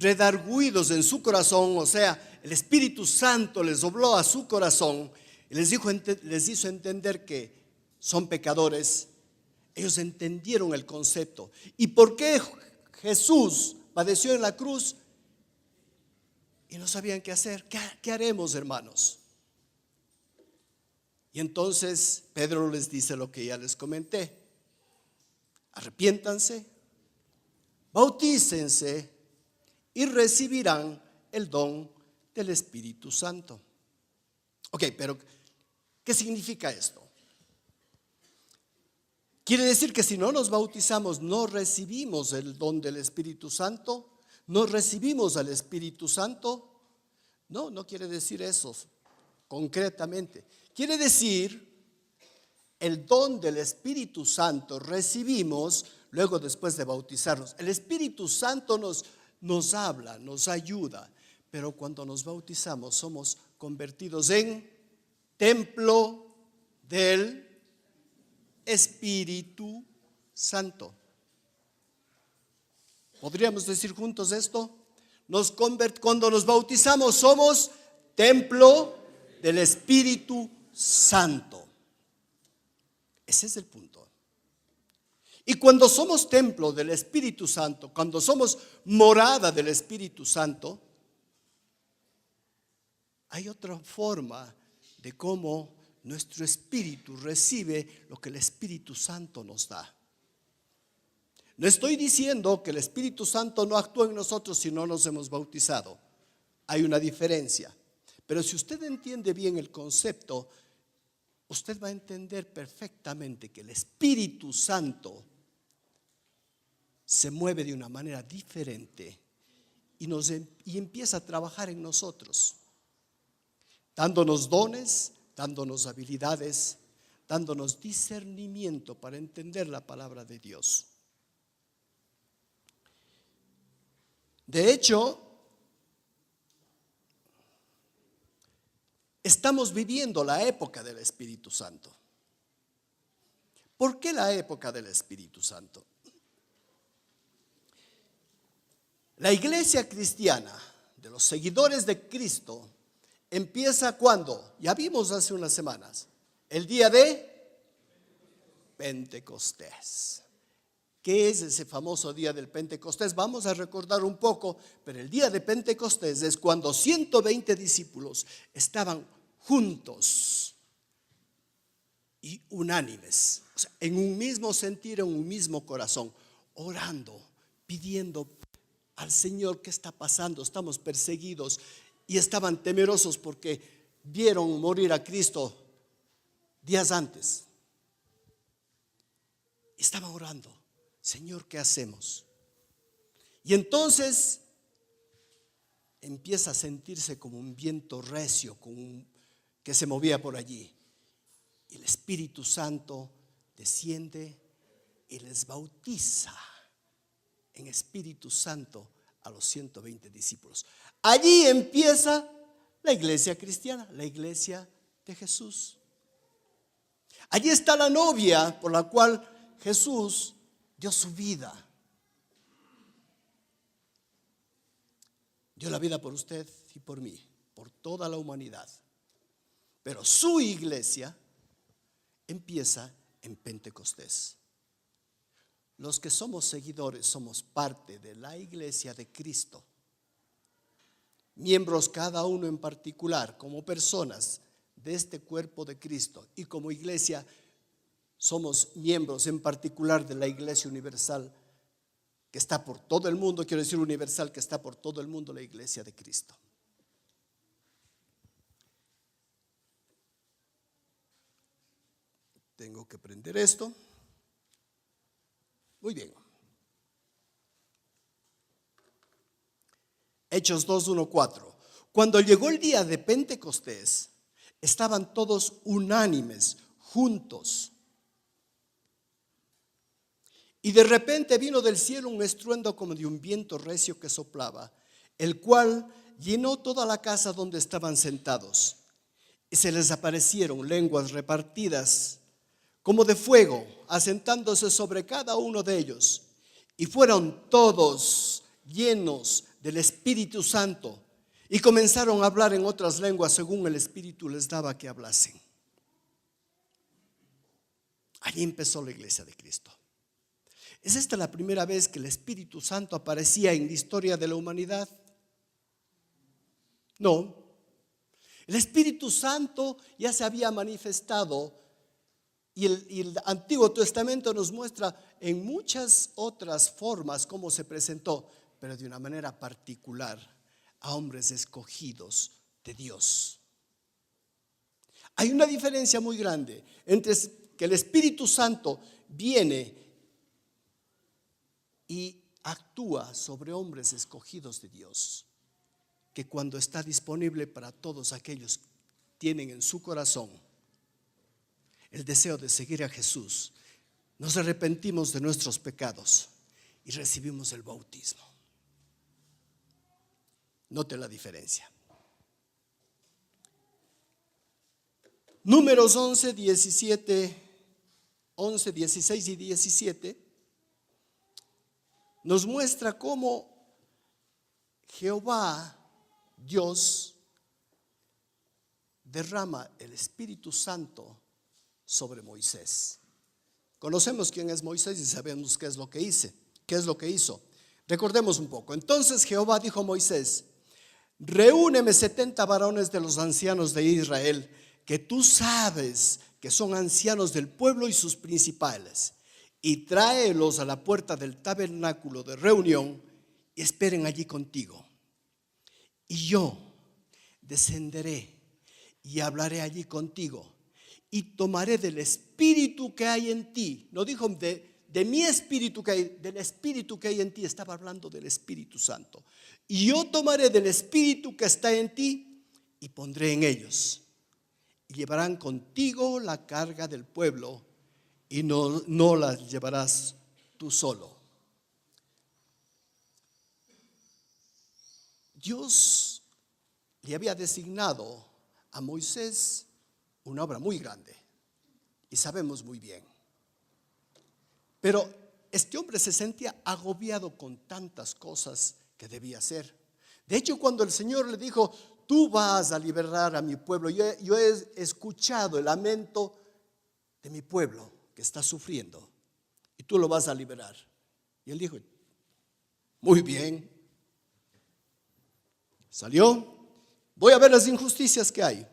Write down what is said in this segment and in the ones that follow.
redargüidos en su corazón, o sea, el Espíritu Santo les dobló a su corazón y les hizo entender que son pecadores. Ellos entendieron el concepto. ¿Y por qué Jesús padeció en la cruz? Y no sabían qué hacer. ¿Qué haremos, hermanos? Y entonces Pedro les dice lo que ya les comenté: arrepiéntanse, bautícense y recibirán el don del Espíritu Santo. Ok, pero ¿qué significa esto? ¿Quiere decir que si no nos bautizamos no recibimos el don del Espíritu Santo? ¿No recibimos al Espíritu Santo? No, no quiere decir eso concretamente. Quiere decir, el don del Espíritu Santo recibimos luego después de bautizarnos. El Espíritu Santo nos habla, nos ayuda, pero cuando nos bautizamos somos convertidos en templo del Espíritu Santo. ¿Podríamos decir juntos esto? Cuando nos bautizamos somos templo del Espíritu Santo. Ese es el punto. Y cuando somos templo del Espíritu Santo, cuando somos morada del Espíritu Santo, hay otra forma de cómo nuestro espíritu recibe lo que el Espíritu Santo nos da. No estoy diciendo que el Espíritu Santo no actúa en nosotros si no nos hemos bautizado. Hay una diferencia. Pero si usted entiende bien el concepto, usted va a entender perfectamente que el Espíritu Santo se mueve de una manera diferente y empieza a trabajar en nosotros, dándonos dones, dándonos habilidades, dándonos discernimiento para entender la palabra de Dios. De hecho, estamos viviendo la época del Espíritu Santo. ¿Por qué la época del Espíritu Santo? La iglesia cristiana de los seguidores de Cristo empieza cuando, ya vimos hace unas semanas, el día de Pentecostés. ¿Qué es ese famoso día del Pentecostés? Vamos a recordar un poco, pero el día de Pentecostés es cuando 120 discípulos estaban juntos y unánimes, o sea, en un mismo sentir, en un mismo corazón, orando, pidiendo al Señor: ¿qué está pasando? Estamos perseguidos. Y estaban temerosos porque vieron morir a Cristo días antes. Estaban orando: Señor, ¿qué hacemos? Y entonces empieza a sentirse como un viento recio que se movía por allí. Y el Espíritu Santo desciende y les bautiza en Espíritu Santo a los 120 discípulos. Allí empieza la iglesia cristiana, la iglesia de Jesús. Allí está la novia por la cual Jesús dio su vida. Dio la vida por usted y por mí, por toda la humanidad. Pero su iglesia empieza en Pentecostés. Los que somos seguidores somos parte de la iglesia de Cristo. Miembros cada uno en particular, como personas de este cuerpo de Cristo, y como iglesia somos miembros en particular de la iglesia universal que está por todo el mundo. Quiero decir universal, que está por todo el mundo, la iglesia de Cristo. Tengo que prender esto. Muy bien. Hechos 2:1-4. Cuando llegó el día de Pentecostés, estaban todos unánimes, juntos. Y de repente vino del cielo un estruendo como de un viento recio que soplaba, el cual llenó toda la casa donde estaban sentados. Y se les aparecieron lenguas repartidas como de fuego, asentándose sobre cada uno de ellos. Y fueron todos llenos del Espíritu Santo y comenzaron a hablar en otras lenguas según el Espíritu les daba que hablasen. Allí empezó la iglesia de Cristo. ¿Es esta la primera vez que el Espíritu Santo aparecía en la historia de la humanidad? No. El Espíritu Santo ya se había manifestado y el Antiguo Testamento nos muestra en muchas otras formas cómo se presentó, pero de una manera particular a hombres escogidos de Dios. Hay una diferencia muy grande entre que el Espíritu Santo viene y actúa sobre hombres escogidos de Dios, que cuando está disponible para todos aquellos que tienen en su corazón el deseo de seguir a Jesús, nos arrepentimos de nuestros pecados y recibimos el bautismo. Note la diferencia. Números 11, 16 y 17 nos muestra cómo Jehová, Dios, derrama el Espíritu Santo sobre Moisés. Conocemos quién es Moisés y sabemos qué es lo que hizo. Recordemos un poco. Entonces Jehová dijo a Moisés: reúneme 70 varones de los ancianos de Israel, que tú sabes que son ancianos del pueblo y sus principales, y tráelos a la puerta del tabernáculo de reunión y esperen allí contigo. Y yo descenderé y hablaré allí contigo y tomaré del espíritu que hay en ti. No dijo de mi espíritu que hay, del espíritu que hay en ti. Estaba hablando del Espíritu Santo. Y yo tomaré del espíritu que está en ti y pondré en ellos. Y llevarán contigo la carga del pueblo y no la llevarás tú solo. Dios le había designado a Moisés una obra muy grande y sabemos muy bien. Pero este hombre se sentía agobiado con tantas cosas que debía hacer. De hecho, cuando el Señor le dijo: tú vas a liberar a mi pueblo, yo he escuchado el lamento de mi pueblo que está sufriendo y tú lo vas a liberar. Y él dijo: muy bien. Salió, voy a ver las injusticias que hay.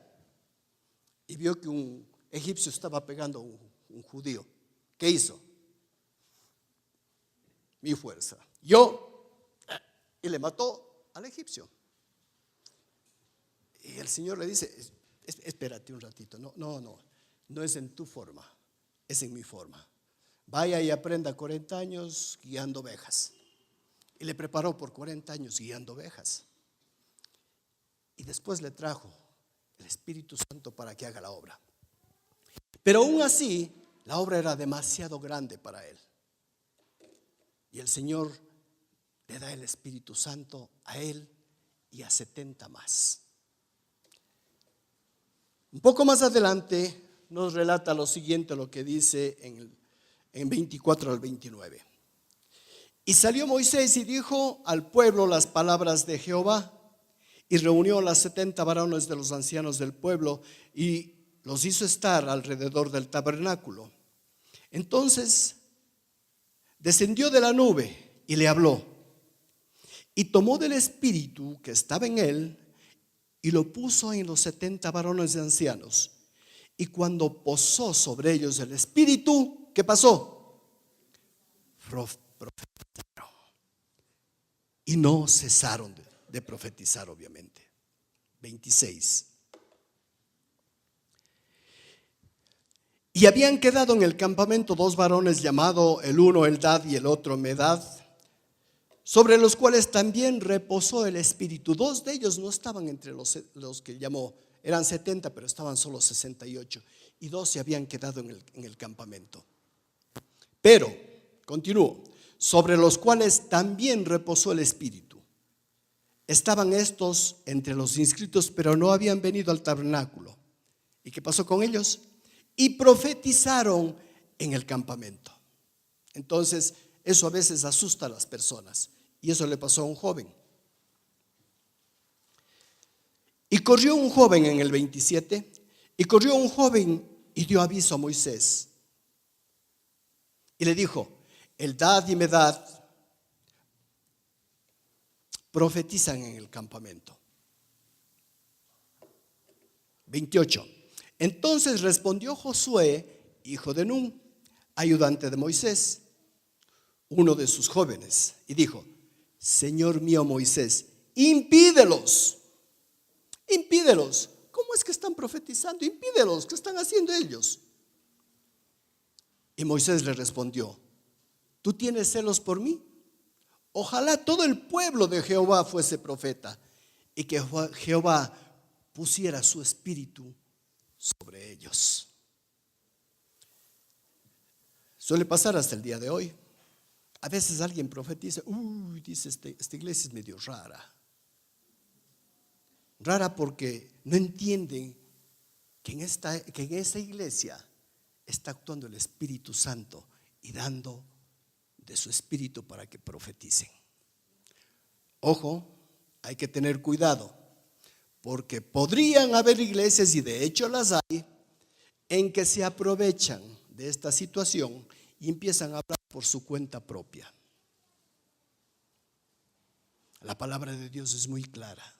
Y vio que un egipcio estaba pegando a un judío. ¿Qué hizo? Mi fuerza. Y le mató al egipcio. Y el Señor le dice: espérate un ratito. No es en tu forma, es en mi forma. Vaya y aprenda 40 años guiando ovejas. Y le preparó por 40 años guiando ovejas. Y después le trajo el Espíritu Santo para que haga la obra. Pero aún así, la obra era demasiado grande para él. Y el Señor le da el Espíritu Santo a él y a 70 más. Un poco más adelante nos relata lo siguiente, lo que dice en 24 al 29. Y salió Moisés y dijo al pueblo las palabras de Jehová, y reunió a las 70 varones de los ancianos del pueblo y los hizo estar alrededor del tabernáculo. Entonces descendió de la nube y le habló, y tomó del espíritu que estaba en él y lo puso en los 70 varones de ancianos. Y cuando posó sobre ellos el espíritu, ¿qué pasó? Profetizaron. Y no cesaron de profetizar, obviamente. 26. Y habían quedado en el campamento 2 varones, llamado el uno Eldad y el otro Medad, sobre los cuales también reposó el espíritu. 2 de ellos no estaban entre los que llamó, eran 70, pero estaban solo 68, y 2 se habían quedado en el campamento. Pero, continúo, sobre los cuales también reposó el espíritu. Estaban estos entre los inscritos, pero no habían venido al tabernáculo. ¿Y qué pasó con ellos? Y profetizaron en el campamento. Entonces, eso a veces asusta a las personas. Y eso le pasó a un joven. Y corrió un joven en el 27, y corrió un joven y dio aviso a Moisés. Y le dijo, Eldad y Medad profetizan en el campamento. 28. Entonces respondió Josué, hijo de Nun, ayudante de Moisés, uno de sus jóvenes, y dijo, Señor mío Moisés, impídelos. ¿Cómo es que están profetizando? Impídelos, ¿qué están haciendo ellos? Y Moisés le respondió, ¿tú tienes celos por mí? Ojalá todo el pueblo de Jehová fuese profeta y que Jehová pusiera su espíritu sobre ellos. Suele pasar hasta el día de hoy. A veces alguien profetiza, dice, esta iglesia es medio rara. Rara porque no entienden que en esa iglesia está actuando el Espíritu Santo y dando de su espíritu para que profeticen. Ojo, hay que tener cuidado, porque podrían haber iglesias, y de hecho las hay, en que se aprovechan de esta situación y empiezan a hablar por su cuenta propia. La palabra de Dios es muy clara.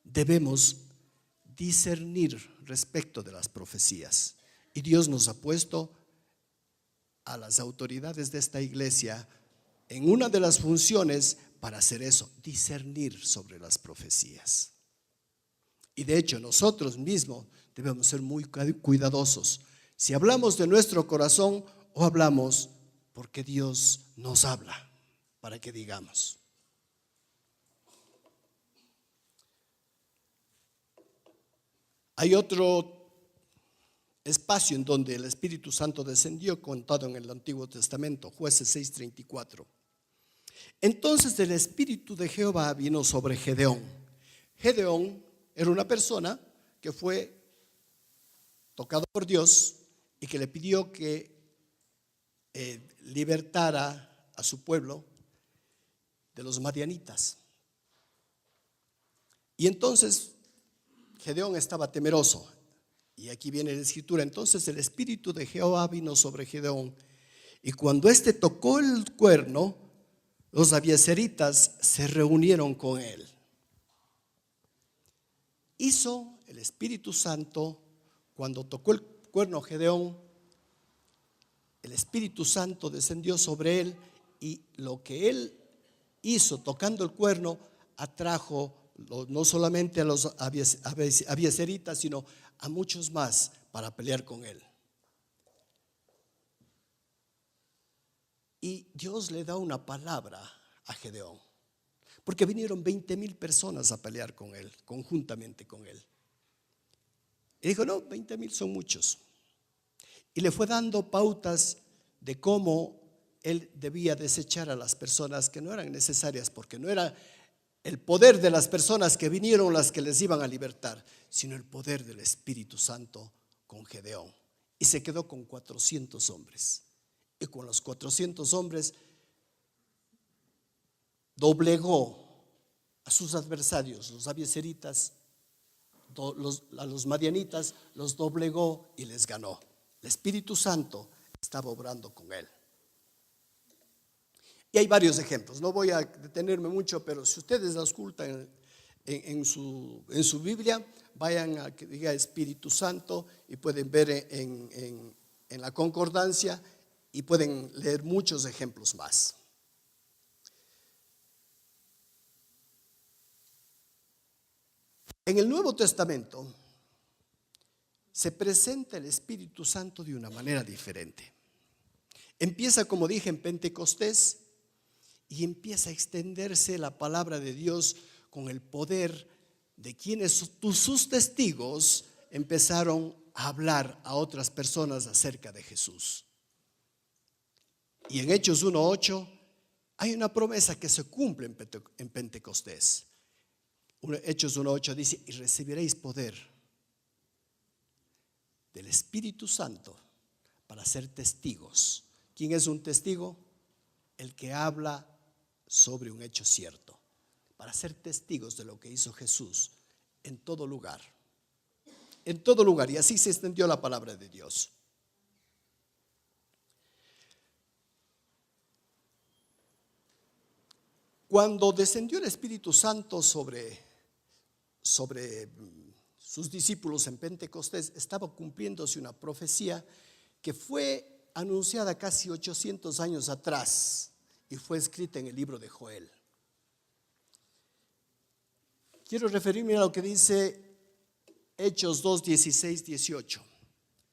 Debemos discernir respecto de las profecías. Y Dios nos ha puesto a las autoridades de esta iglesia en una de las funciones para hacer eso, discernir sobre las profecías. Y de hecho nosotros mismos debemos ser muy cuidadosos si hablamos de nuestro corazón o hablamos porque Dios nos habla para que digamos. Hay otro espacio en donde el Espíritu Santo descendió, contado en el Antiguo Testamento, Jueces 6:34. Entonces el Espíritu de Jehová vino sobre Gedeón. Gedeón era una persona que fue tocado por Dios y que le pidió que libertara a su pueblo de los madianitas. Y entonces Gedeón estaba temeroso. Y aquí viene la escritura. Entonces el Espíritu de Jehová vino sobre Gedeón. Y cuando éste tocó el cuerno, los abiezeritas se reunieron con él. Hizo el Espíritu Santo, cuando tocó el cuerno Gedeón, el Espíritu Santo descendió sobre él, y lo que él hizo tocando el cuerno atrajo no solamente a los abiezeritas, sino a muchos más para pelear con él. Y Dios le da una palabra a Gedeón, porque vinieron 20,000 personas a pelear con él, conjuntamente con él. Y dijo, no, 20,000 son muchos. Y le fue dando pautas de cómo él debía desechar a las personas que no eran necesarias, porque no era el poder de las personas que vinieron las que les iban a libertar, sino el poder del Espíritu Santo con Gedeón. Y se quedó con 400 hombres. Y con los 400 hombres doblegó a sus adversarios, los abiezeritas, a los madianitas, los doblegó y les ganó. El Espíritu Santo estaba obrando con él. Y hay varios ejemplos, no voy a detenerme mucho, pero si ustedes auscultan en su Biblia, vayan a que diga Espíritu Santo y pueden ver en la concordancia y pueden leer muchos ejemplos más. En el Nuevo Testamento se presenta el Espíritu Santo de una manera diferente. Empieza, como dije, en Pentecostés, y empieza a extenderse la palabra de Dios con el poder de quienes sus testigos empezaron a hablar a otras personas acerca de Jesús. Y en Hechos 1:8 hay una promesa que se cumple en Pentecostés. Hechos 1:8 dice, y recibiréis poder del Espíritu Santo para ser testigos. ¿Quién es un testigo? El que habla sobre un hecho cierto, para ser testigos de lo que hizo Jesús en todo lugar. En todo lugar. Y así se extendió la palabra de Dios. Cuando descendió el Espíritu Santo sobre sus discípulos en Pentecostés, estaba cumpliéndose una profecía que fue anunciada casi 800 años atrás y fue escrita en el libro de Joel. Quiero referirme a lo que dice Hechos 2, 16, 18.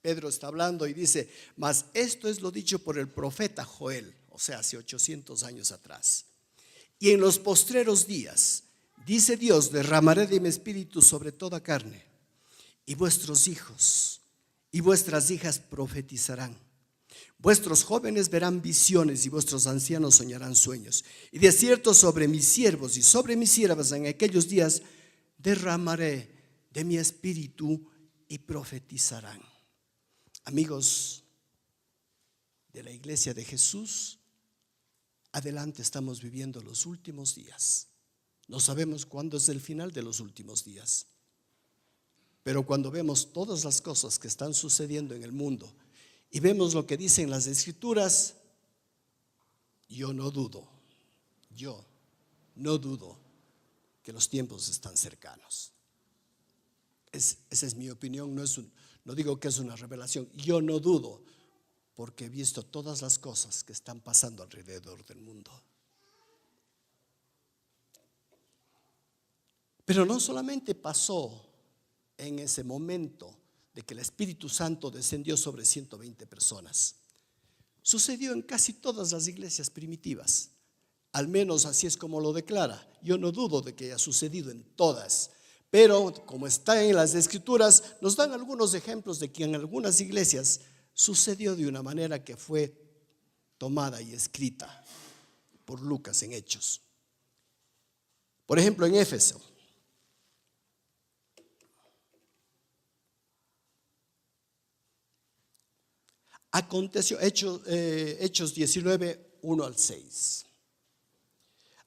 Pedro está hablando y dice: mas esto es lo dicho por el profeta Joel, o sea, hace 800 años atrás. Y en los postreros días, dice Dios, derramaré de mi espíritu sobre toda carne, y vuestros hijos y vuestras hijas profetizarán. Vuestros jóvenes verán visiones y vuestros ancianos soñarán sueños. Y de cierto sobre mis siervos y sobre mis siervas en aquellos días derramaré de mi espíritu y profetizarán. Amigos de la Iglesia de Jesús, adelante estamos viviendo los últimos días. No sabemos cuándo es el final de los últimos días, pero cuando vemos todas las cosas que están sucediendo en el mundo y vemos lo que dicen las Escrituras, yo no dudo que los tiempos están cercanos. Esa es mi opinión, no digo que es una revelación. Yo no dudo, porque he visto todas las cosas que están pasando alrededor del mundo. Pero no solamente pasó en ese momento de que el Espíritu Santo descendió sobre 120 personas. Sucedió en casi todas las iglesias primitivas. Al menos así es como lo declara. Yo no dudo de que haya sucedido en todas, pero como está en las Escrituras, nos dan algunos ejemplos de que en algunas iglesias sucedió de una manera que fue tomada y escrita por Lucas en Hechos. Por ejemplo, en Éfeso. Aconteció, Hechos 19, 1 al 6.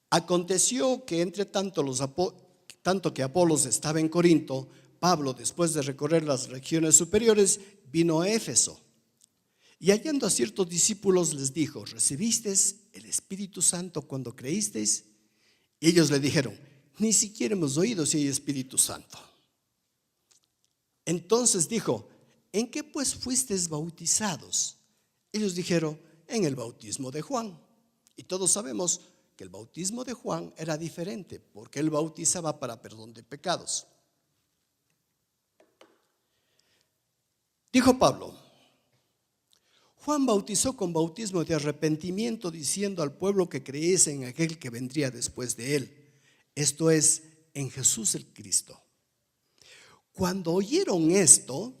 Aconteció que entre tanto que Apolos estaba en Corinto, Pablo, después de recorrer las regiones superiores, vino a Éfeso. Y hallando a ciertos discípulos les dijo: ¿recibisteis el Espíritu Santo cuando creísteis? Y ellos le dijeron: ni siquiera hemos oído si hay Espíritu Santo. Entonces dijo: ¿en qué pues fuisteis bautizados? Ellos dijeron: en el bautismo de Juan. Y todos sabemos que el bautismo de Juan era diferente, porque él bautizaba para perdón de pecados. Dijo Pablo: Juan bautizó con bautismo de arrepentimiento, diciendo al pueblo que creyese en aquel que vendría después de él, esto es, en Jesús el Cristo. Cuando oyeron esto,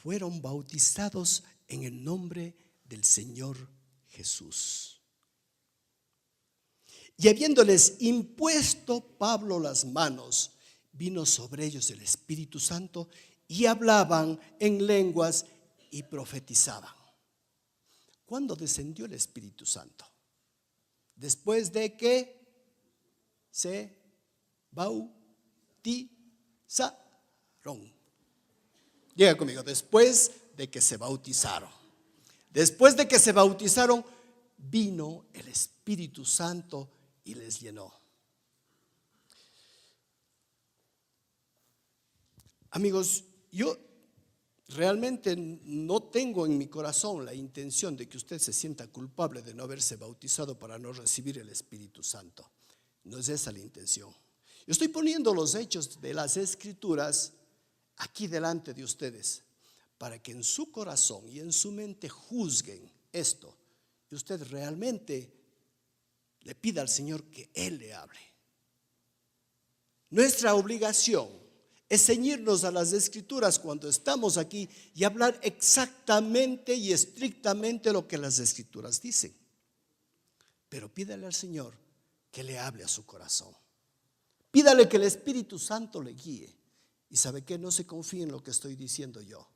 fueron bautizados en el nombre del Señor Jesús. Y habiéndoles impuesto Pablo las manos, vino sobre ellos el Espíritu Santo y hablaban en lenguas y profetizaban. ¿Cuándo descendió el Espíritu Santo? Después de que se bautizaron. Diga conmigo: después de que se bautizaron. Después de que se bautizaron, vino el Espíritu Santo y les llenó. Amigos, yo realmente no tengo en mi corazón la intención de que usted se sienta culpable de no haberse bautizado para no recibir el Espíritu Santo. No es esa la intención. Yo estoy poniendo los hechos de las Escrituras aquí delante de ustedes para que en su corazón y en su mente juzguen esto y usted realmente le pida al Señor que Él le hable. Nuestra obligación es ceñirnos a las Escrituras cuando estamos aquí y hablar exactamente y estrictamente lo que las Escrituras dicen. Pero pídale al Señor que le hable a su corazón. Pídale que el Espíritu Santo le guíe. Y sabe que no se confíe en lo que estoy diciendo yo,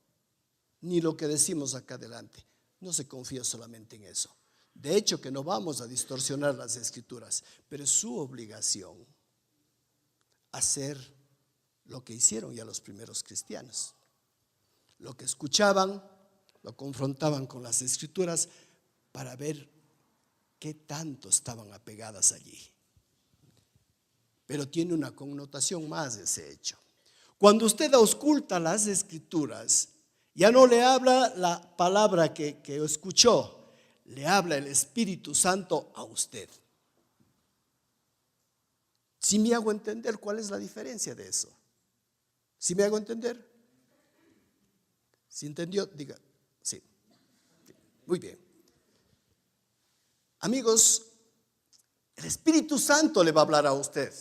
ni lo que decimos acá adelante. No se confía solamente en eso. De hecho, que no vamos a distorsionar las Escrituras, pero es su obligación hacer lo que hicieron ya los primeros cristianos. Lo que escuchaban, lo confrontaban con las Escrituras para ver qué tanto estaban apegadas allí. Pero tiene una connotación más de ese hecho. Cuando usted ausculta las Escrituras, ya no le habla la palabra que escuchó, le habla el Espíritu Santo a usted. ¿Sí me hago entender cuál es la diferencia de eso? ¿Sí me hago entender? ¿Sí entendió? Diga, sí. Muy bien. Amigos, el Espíritu Santo le va a hablar a usted.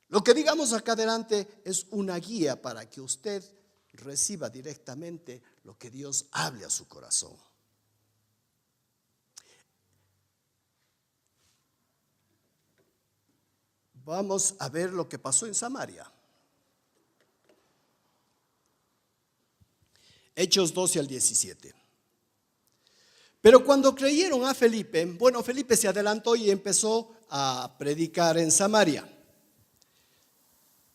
Lo que digamos acá adelante es una guía para que usted reciba directamente lo que Dios hable a su corazón. Vamos a ver lo que pasó en Samaria. Hechos 12 al 17. Pero cuando creyeron a Felipe, bueno, Felipe se adelantó y empezó a predicar en Samaria.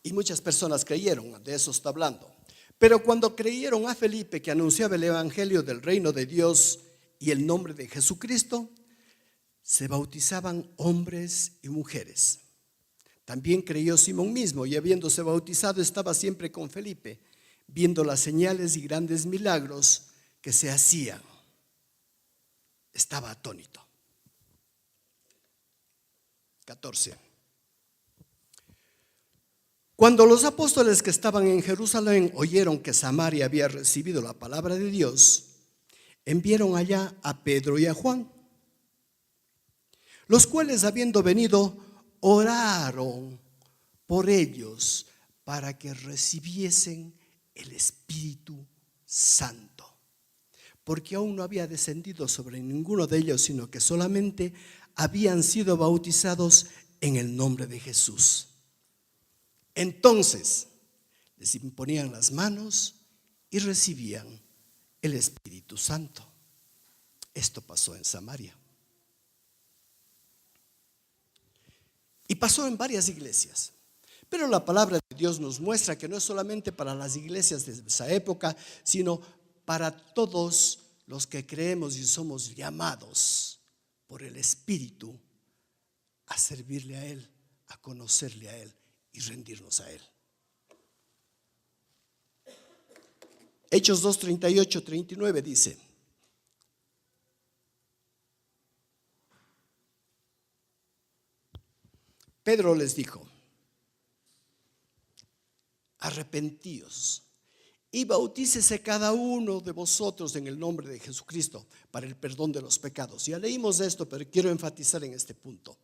Y muchas personas creyeron, de eso está hablando. Pero cuando creyeron a Felipe, que anunciaba el evangelio del reino de Dios y el nombre de Jesucristo, se bautizaban hombres y mujeres. También creyó Simón mismo, y habiéndose bautizado estaba siempre con Felipe, viendo las señales y grandes milagros que se hacían. Estaba atónito. 14. Cuando los apóstoles que estaban en Jerusalén oyeron que Samaria había recibido la palabra de Dios, enviaron allá a Pedro y a Juan, los cuales, habiendo venido, oraron por ellos para que recibiesen el Espíritu Santo, porque aún no había descendido sobre ninguno de ellos, sino que solamente habían sido bautizados en el nombre de Jesús. Entonces les imponían las manos y recibían el Espíritu Santo. Esto pasó en Samaria. Y pasó en varias iglesias. Pero la palabra de Dios nos muestra que no es solamente para las iglesias de esa época, sino para todos los que creemos y somos llamados por el Espíritu a servirle a Él, a conocerle a Él y rendirnos a Él. Hechos 2, 38, 39 dice: Pedro les dijo: arrepentíos y bautícese cada uno de vosotros en el nombre de Jesucristo para el perdón de los pecados. Ya leímos esto, pero quiero enfatizar en este punto.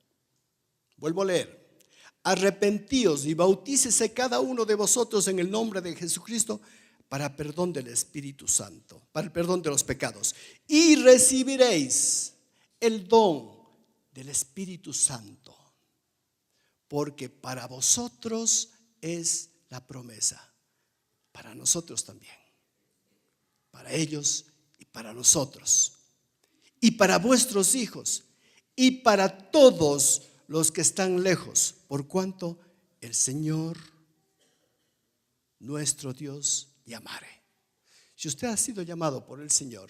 Vuelvo a leer: arrepentíos y bautícese cada uno de vosotros en el nombre de Jesucristo para perdón del Espíritu Santo, para el perdón de los pecados, y recibiréis el don del Espíritu Santo, porque para vosotros es la promesa, para nosotros también, para ellos y para nosotros, y para vuestros hijos, y para todos los que están lejos, por cuanto el Señor nuestro Dios llamare. Si usted ha sido llamado por el Señor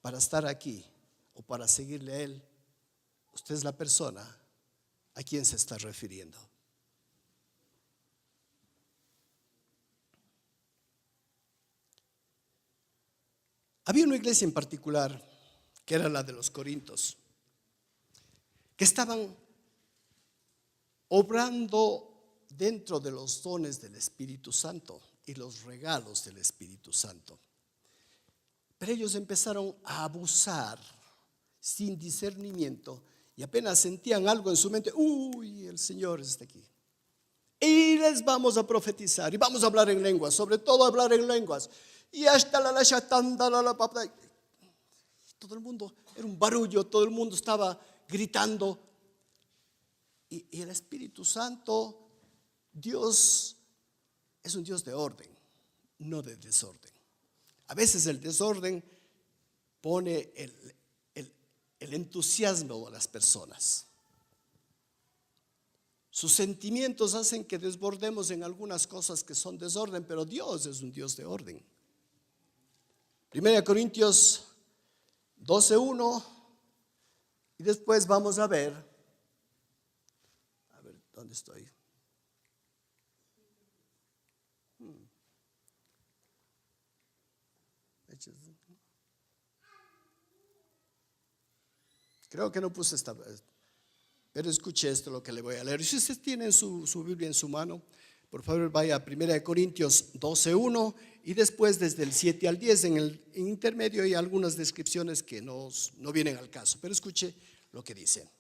para estar aquí o para seguirle a Él, usted es la persona a quien se está refiriendo. Había una iglesia en particular, que era la de los Corintios, que estaban obrando dentro de los dones del Espíritu Santo y los regalos del Espíritu Santo. Pero ellos empezaron a abusar sin discernimiento y apenas sentían algo en su mente: uy, el Señor está aquí. Y les vamos a profetizar y vamos a hablar en lenguas, sobre todo hablar en lenguas. Y hasta la shatanda, la papá. Todo el mundo, era un barullo, todo el mundo estaba gritando. Y el Espíritu Santo, Dios, es un Dios de orden, no de desorden. A veces el desorden pone el entusiasmo a las personas. Sus sentimientos hacen que desbordemos en algunas cosas que son desorden, pero Dios es un Dios de orden. 1 Corintios 12:1, y después vamos a ver, ¿dónde estoy? Creo que no puse esta, pero escuche esto lo que le voy a leer. Si usted tiene su Biblia en su mano, por favor vaya a 1 Corintios 12:1 y después desde el 7 al 10. En el intermedio hay algunas descripciones que no vienen al caso, pero escuche lo que dice.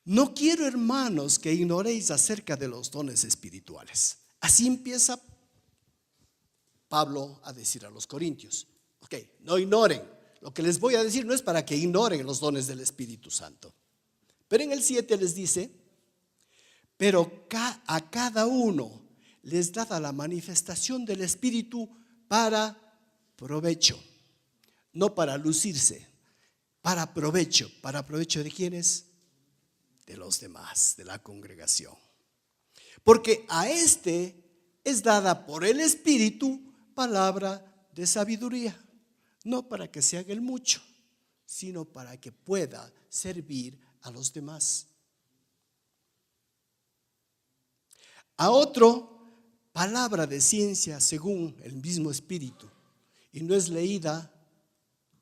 No quiero, hermanos, que ignoréis acerca de los dones espirituales. Así empieza Pablo a decir a los corintios. Ok, no ignoren. Lo que les voy a decir no es para que ignoren los dones del Espíritu Santo. Pero en el 7 les dice, pero a cada uno les dada la manifestación del Espíritu para provecho, no para lucirse, para provecho. ¿Para provecho de quiénes? De los demás, de la congregación. Porque a este es dada por el Espíritu palabra de sabiduría, no para que se haga el mucho, sino para que pueda servir a los demás. A otro, palabra de ciencia según el mismo Espíritu, y no es leída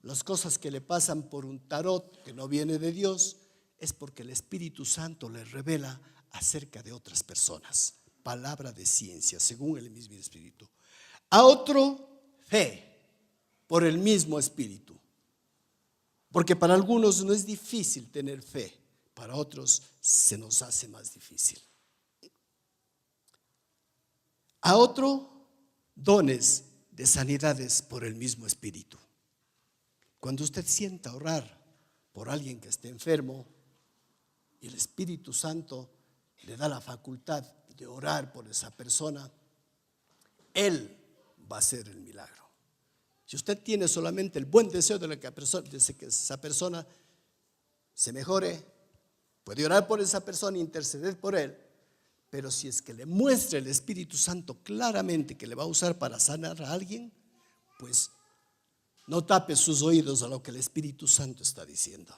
las cosas que le pasan por un tarot que no viene de Dios, es porque el Espíritu Santo le revela acerca de otras personas. Palabra de ciencia según el mismo Espíritu. A otro, fe por el mismo Espíritu. Porque para algunos no es difícil tener fe, para otros se nos hace más difícil. A otro, dones de sanidades por el mismo Espíritu. Cuando usted sienta orar por alguien que esté enfermo y el Espíritu Santo le da la facultad de orar por esa persona, Él va a hacer el milagro. Si usted tiene solamente el buen deseo de que esa persona se mejore, puede orar por esa persona e interceder por él, pero si es que le muestra el Espíritu Santo claramente que le va a usar para sanar a alguien, pues no tape sus oídos a lo que el Espíritu Santo está diciendo.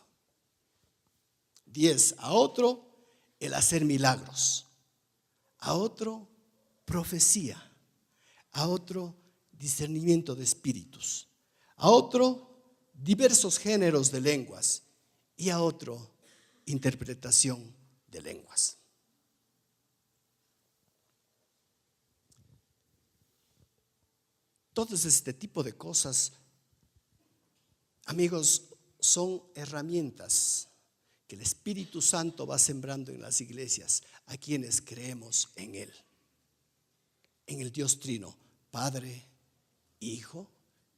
10, a otro el hacer milagros, a otro profecía, a otro discernimiento de espíritus, a otro diversos géneros de lenguas y a otro interpretación de lenguas. Todo este tipo de cosas, amigos, son herramientas que el Espíritu Santo va sembrando en las iglesias a quienes creemos en Él, en el Dios Trino, Padre, Hijo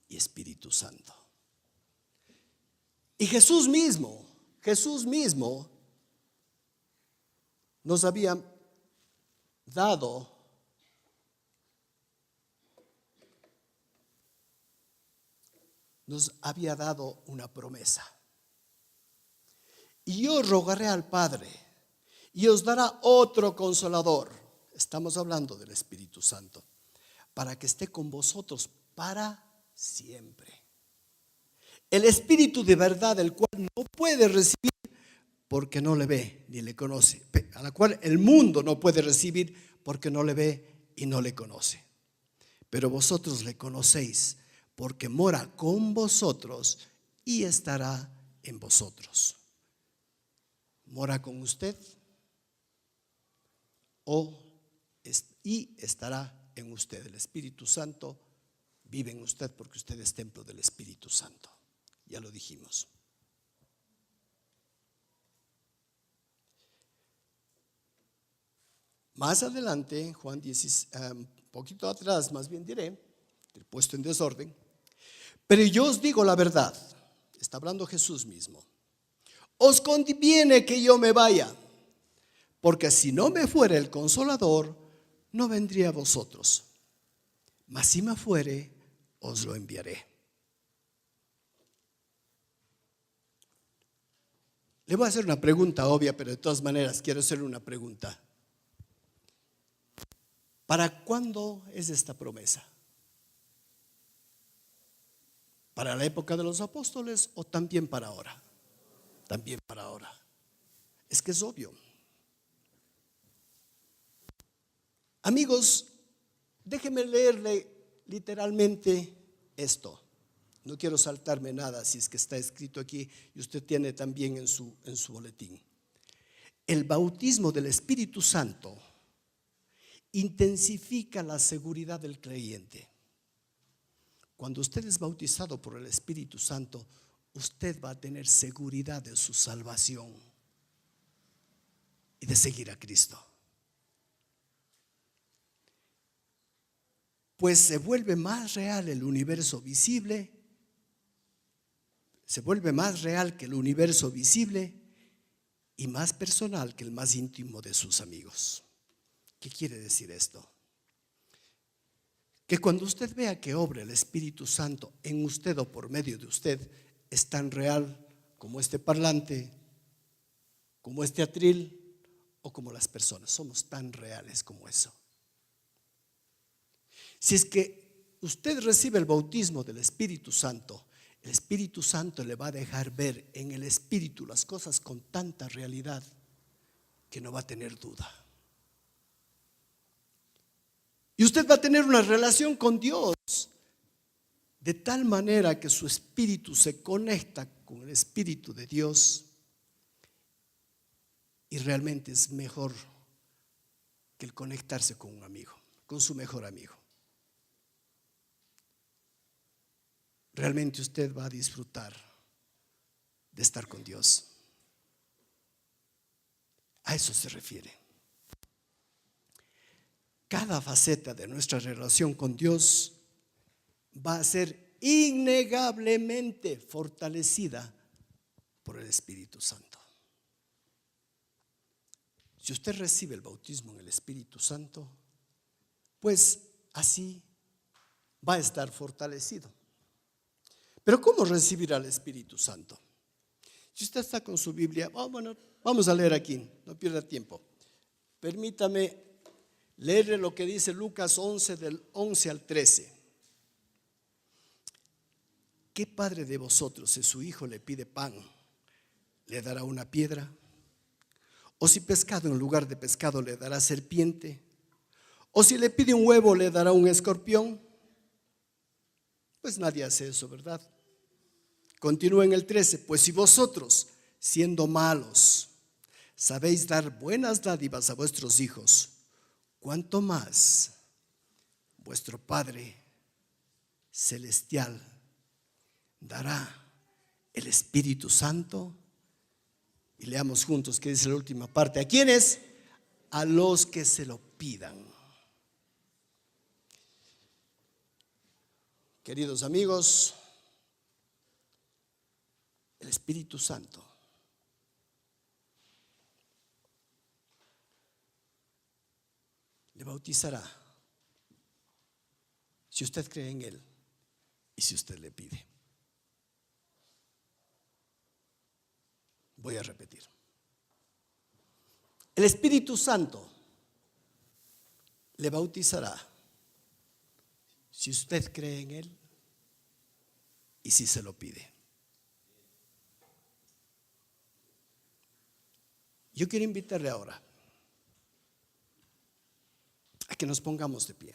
y Espíritu Santo. Y Jesús mismo nos había dado una promesa. Y yo rogaré al Padre y os dará otro consolador. Estamos hablando del Espíritu Santo, para que esté con vosotros para siempre. El Espíritu de verdad, el cual no puede recibir porque no le ve ni le conoce, a la cual el mundo no puede recibir porque no le ve y no le conoce. Pero vosotros le conocéis porque mora con vosotros y estará en vosotros. ¿Mora con usted? Y estará en usted. El Espíritu Santo vive en usted porque usted es templo del Espíritu Santo. Ya lo dijimos. Más adelante, Juan 16, un poquito atrás, más bien diré, puesto en desorden. Pero yo os digo la verdad, está hablando Jesús mismo. Os conviene que yo me vaya, porque si no me fuera el Consolador, no vendría a vosotros. Mas si me fuere, os lo enviaré. Le voy a hacer una pregunta obvia, pero de todas maneras quiero hacerle una pregunta. ¿Para cuándo es esta promesa? ¿Para la época de los apóstoles o también para ahora? También para ahora. Es que es obvio. Amigos, déjenme leerle literalmente esto. No quiero saltarme nada si es que está escrito aquí y usted tiene también en su boletín. El bautismo del Espíritu Santo intensifica la seguridad del creyente. Cuando usted es bautizado por el Espíritu Santo, usted va a tener seguridad de su salvación y de seguir a Cristo. Pues se vuelve más real el universo visible. Se vuelve más real que el universo visible y más personal que el más íntimo de sus amigos. ¿Qué quiere decir esto? Que cuando usted vea que obra el Espíritu Santo en usted o por medio de usted, es tan real como este parlante, como este atril o como las personas. Somos tan reales como eso. Si es que usted recibe el bautismo del Espíritu Santo, el Espíritu Santo le va a dejar ver en el Espíritu las cosas con tanta realidad que no va a tener duda. Y usted va a tener una relación con Dios de tal manera que su espíritu se conecta con el Espíritu de Dios y realmente es mejor que el conectarse con un amigo, con su mejor amigo. Realmente usted va a disfrutar de estar con Dios. A eso se refiere. Cada faceta de nuestra relación con Dios va a ser innegablemente fortalecida por el Espíritu Santo. Si usted recibe el bautismo en el Espíritu Santo, pues así va a estar fortalecido. Pero ¿cómo recibir al Espíritu Santo? Si usted está con su Biblia, vamos a leer aquí, no pierda tiempo. Permítame leerle lo que dice Lucas 11 del 11 al 13. ¿Qué padre de vosotros, si su hijo le pide pan, le dará una piedra? ¿O si pescado en lugar de pescado le dará serpiente? ¿O si le pide un huevo le dará un escorpión? Pues nadie hace eso, ¿verdad? Continúa en el 13. Pues si vosotros, siendo malos, sabéis dar buenas dádivas a vuestros hijos, ¿cuánto más vuestro Padre Celestial dará el Espíritu Santo? Y leamos juntos qué dice la última parte. ¿A quiénes? A los que se lo pidan. Queridos amigos, el Espíritu Santo le bautizará si usted cree en Él y si usted le pide. Voy a repetir. El Espíritu Santo le bautizará si usted cree en Él y si se lo pide. Yo quiero invitarle ahora a que nos pongamos de pie.